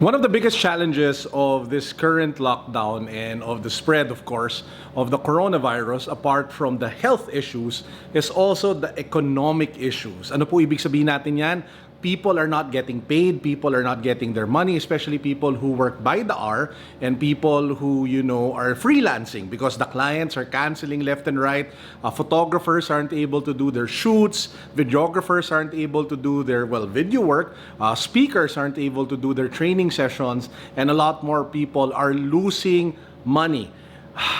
One of the biggest challenges of this current lockdown and of the spread, of course, of the coronavirus, apart from the health issues, is also the economic issues. Ano po ibig sabihin natin yan? People are not getting paid, people are not getting their money, especially people who work by the hour and people who, are freelancing because the clients are canceling left and right. Photographers aren't able to do their shoots, videographers aren't able to do their, video work, speakers aren't able to do their training sessions, and a lot more people are losing money.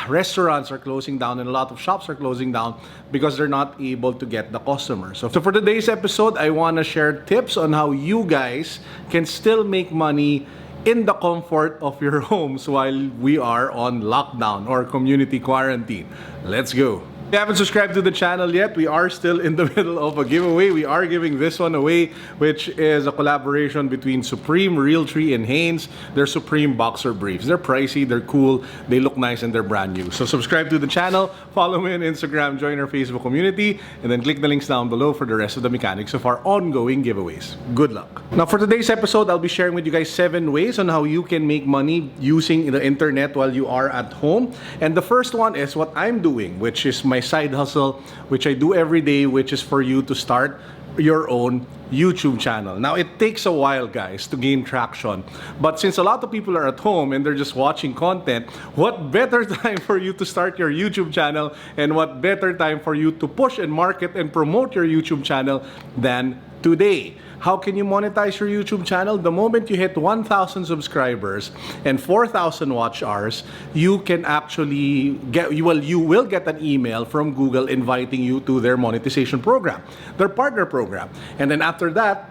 Restaurants are closing down and a lot of shops are closing down because they're not able to get the customers. So for today's episode, I want to share tips on how you guys can still make money in the comfort of your homes while we are on lockdown or community quarantine. Let's go. If you haven't subscribed to the channel yet, we are still in the middle of a giveaway. We are giving this one away, which is a collaboration between Supreme, Realtree, and Hanes. They're Supreme boxer briefs. They're pricey, they're cool, they look nice, and they're brand new. So subscribe to the channel, follow me on Instagram, join our Facebook community, and then click the links down below for the rest of the mechanics of our ongoing giveaways. Good luck. Now for today's episode, I'll be sharing with you guys 7 ways on how you can make money using the internet while you are at home. And the first one is what I'm doing, which is my side hustle, which I do every day, which is for you to start your own YouTube channel. Now, it takes a while, guys, to gain traction. But since a lot of people are at home and they're just watching content, what better time for you to start your YouTube channel and what better time for you to push and market and promote your YouTube channel than today? How can you monetize your YouTube channel? The moment you hit 1,000 subscribers and 4,000 watch hours, you can actually you will get an email from Google inviting you to their monetization program, their partner program. And then after that,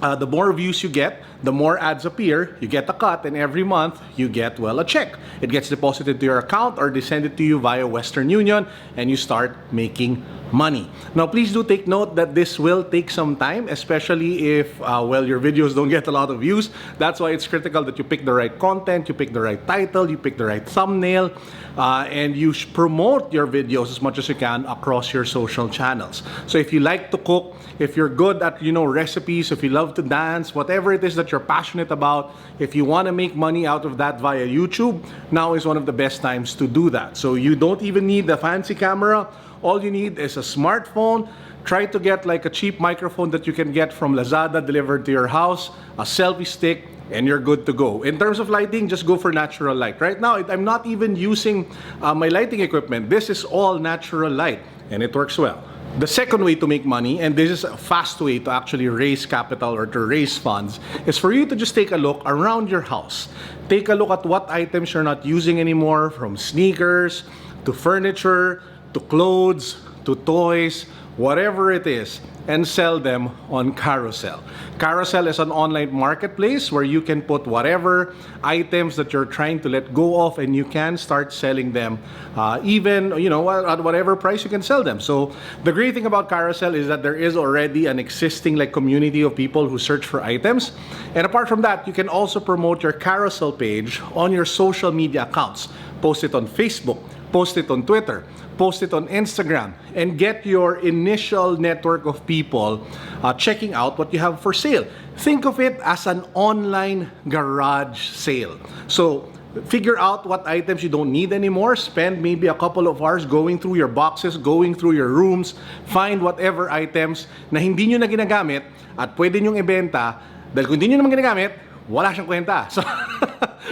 the more views you get, the more ads appear, you get a cut, and every month you get, a check. It gets deposited to your account or they send it to you via Western Union and you start making money. Now, please do take note that this will take some time, especially if, your videos don't get a lot of views. That's why it's critical that you pick the right content, you pick the right title, you pick the right thumbnail, and you promote your videos as much as you can across your social channels. So if you like to cook, if you're good at, recipes, if you love to dance, whatever it is that you're passionate about, if you want to make money out of that via YouTube, now is one of the best times to do that. So you don't even need a fancy camera. All you need is a smartphone. Try to get like a cheap microphone that you can get from Lazada delivered to your house, a selfie stick, and you're good to go. In terms of lighting, just go for natural light. Right now, I'm not even using my lighting equipment. This is all natural light, and it works well. The second way to make money, and this is a fast way to actually raise capital or to raise funds, is for you to just take a look around your house. Take a look at what items you're not using anymore, from sneakers, to furniture, to clothes, to toys, whatever it is, and sell them on Carousel. Carousel is an online marketplace where you can put whatever items that you're trying to let go of and you can start selling them even, at whatever price you can sell them. So the great thing about Carousel is that there is already an existing community of people who search for items. And apart from that, you can also promote your Carousel page on your social media accounts. Post it on Facebook, post it on Twitter, post it on Instagram, and get your initial network of people checking out what you have for sale. Think of it as an online garage sale. So figure out what items you don't need anymore. Spend maybe a couple of hours going through your boxes, going through your rooms, find whatever items na hindi nyo na ginagamit at pwede nyong ibenta, dahil kung hindi nyo naman ginagamit, wala siyang kwenta.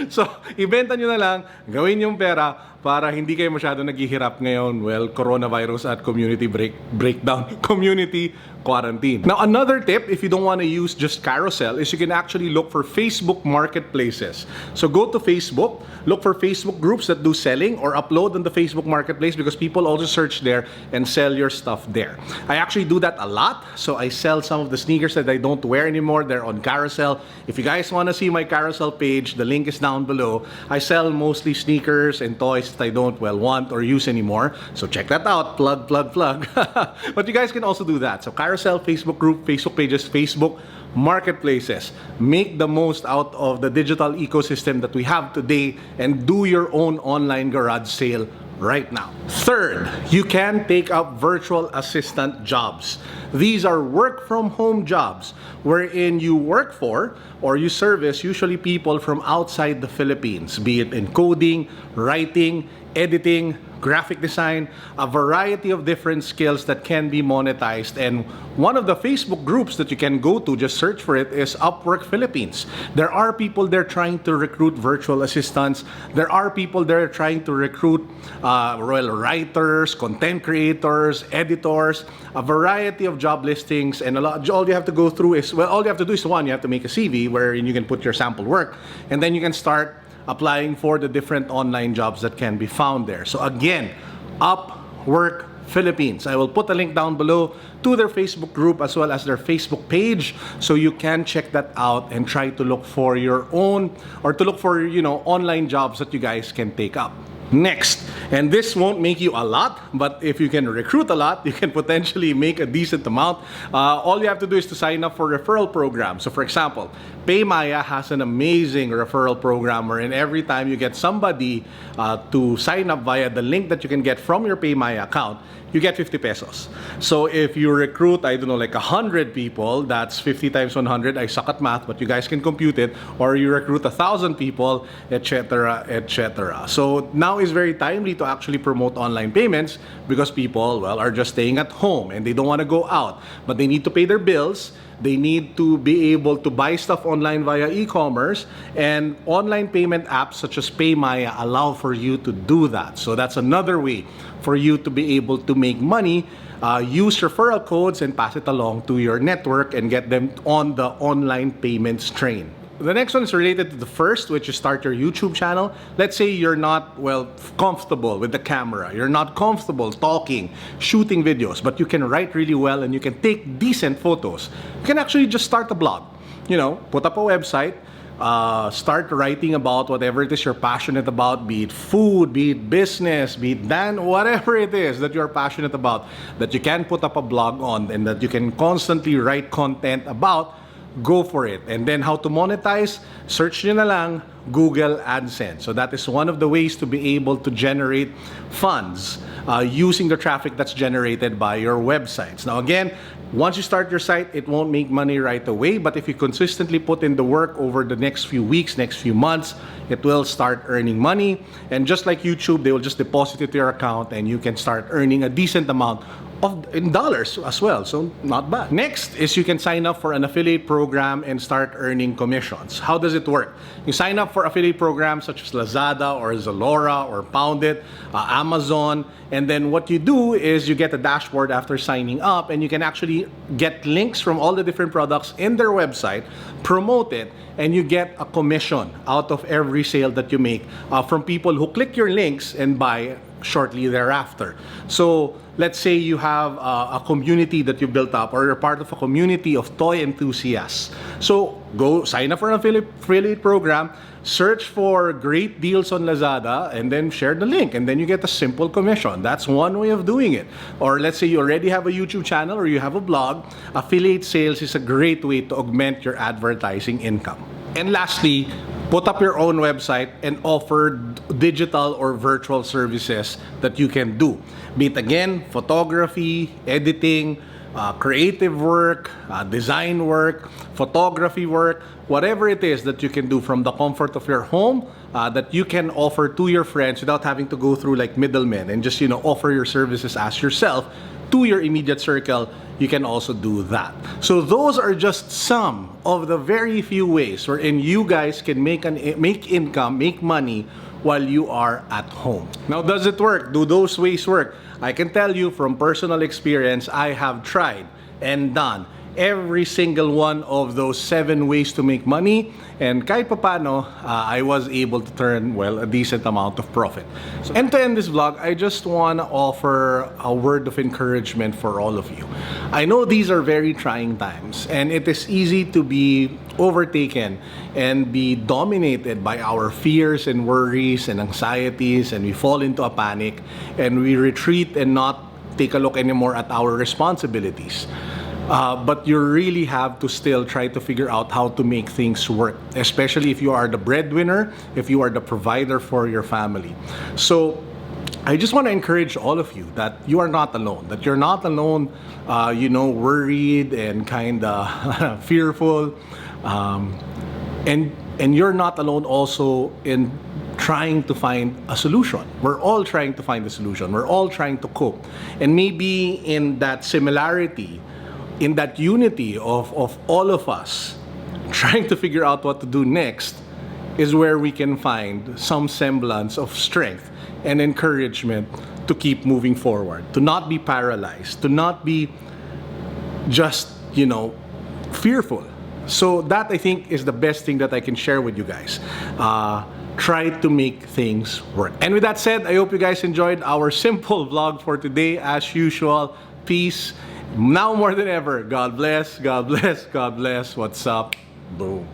So ibenta nyo na lang, gawin yung pera para hindi kayo masyado naghihirap ngayon, coronavirus at community breakdown, community quarantine. Now, another tip, if you don't want to use just Carousel, is you can actually look for Facebook marketplaces. So go to Facebook, look for Facebook groups that do selling or upload on the Facebook marketplace because people also search there and sell your stuff there. I actually do that a lot. So I sell some of the sneakers that I don't wear anymore. They're on Carousel. If you guys want to see my Carousel page, the link is down below. I sell mostly sneakers and toys that I don't want or use anymore. So check that out. Plug. But you guys can also do that. So Carousel, Facebook group, Facebook pages, Facebook marketplaces. Make the most out of the digital ecosystem that we have today and do your own online garage sale right now. Third, you can take up virtual assistant jobs. These are work from home jobs wherein you work for or you service usually people from outside the Philippines, be it in coding, writing, editing, graphic design, a variety of different skills that can be monetized. And one of the Facebook groups that you can go to, just search for it, is Upwork Philippines. There are people there trying to recruit virtual assistants. There are people there trying to recruit writers, content creators, editors, a variety of job listings. And all you have to go through is, well, all you have to do is one, you have to make a CV wherein you can put your sample work, and then you can start applying for the different online jobs that can be found there. So again, Upwork Philippines. I will put a link down below to their Facebook group as well as their Facebook page, so you can check that out and try to look for your own, or to look for, online jobs that you guys can take up. Next, and this won't make you a lot, but if you can recruit a lot, you can potentially make a decent amount. All you have to do is to sign up for referral programs. So for example, PayMaya has an amazing referral program wherein every time you get somebody to sign up via the link that you can get from your PayMaya account, you get 50 pesos. So if you recruit, I don't know, like 100 people, that's 50 times 100. I suck at math, but you guys can compute it. Or you recruit 1,000 people, etc., etc. So now is very timely to actually promote online payments because people, well, are just staying at home and they don't want to go out, but they need to pay their bills. They need to be able to buy stuff online via e-commerce, and online payment apps such as PayMaya allow for you to do that. So that's another way for you to be able to make money. Use referral codes and pass it along to your network and get them on the online payments train. The next one is related to the first, which is start your YouTube channel. Let's say you're not, comfortable with the camera. You're not comfortable talking, shooting videos, but you can write really well and you can take decent photos. You can actually just start a blog. Put up a website, start writing about whatever it is you're passionate about, be it food, be it business, be it whatever it is that you're passionate about, that you can put up a blog on and that you can constantly write content about. Go for it. And then how to monetize, search nyo na lang Google AdSense. So that is one of the ways to be able to generate funds using the traffic that's generated by your websites. Now again, once you start your site, it won't make money right away, but if you consistently put in the work over the next few weeks, next few months, it will start earning money. And just like YouTube, they will just deposit it to your account and you can start earning a decent amount in dollars as well, so not bad. Next is you can sign up for an affiliate program and start earning commissions. How does it work? You sign up for affiliate programs such as Lazada or Zalora or Poundit, Amazon, and then what you do is you get a dashboard after signing up, and you can actually get links from all the different products in their website, promote it, and you get a commission out of every sale that you make from people who click your links and buy shortly thereafter. So let's say you have a community that you built up, or you're part of a community of toy enthusiasts. So go sign up for an affiliate program, search for great deals on Lazada, and then share the link, and then you get a simple commission. That's one way of doing it. Or let's say you already have a YouTube channel or you have a blog, affiliate sales is a great way to augment your advertising income. And lastly, put up your own website and offer digital or virtual services that you can do. Be it again, photography, editing, creative work, design work, photography work, whatever it is that you can do from the comfort of your home, that you can offer to your friends without having to go through like middlemen, and just offer your services as yourself to your immediate circle. You can also do that. So those are just some of the very few ways wherein you guys can make income, make money while you are at home. Now, does it work? Do those ways work? I can tell you from personal experience, I have tried and done every single one of those 7 ways to make money, and kahit papano, I was able to turn, a decent amount of profit. So, and to end this vlog, I just want to offer a word of encouragement for all of you. I know these are very trying times, and it is easy to be overtaken and be dominated by our fears and worries and anxieties, and we fall into a panic and we retreat and not take a look anymore at our responsibilities. But you really have to still try to figure out how to make things work, especially if you are the breadwinner, if you are the provider for your family. So I just want to encourage all of you that you are not alone, that you're not alone, worried and kind of fearful. And you're not alone also in trying to find a solution. We're all trying to find a solution. We're all trying to cope. And maybe in that similarity, in that unity of all of us trying to figure out what to do next, is where we can find some semblance of strength and encouragement to keep moving forward, to not be paralyzed, to not be just, fearful. So that, I think, is the best thing that I can share with you guys. Try to make things work. And with that said, I hope you guys enjoyed our simple vlog for today. As usual, peace. Now more than ever, God bless, God bless, God bless. What's up? Boom.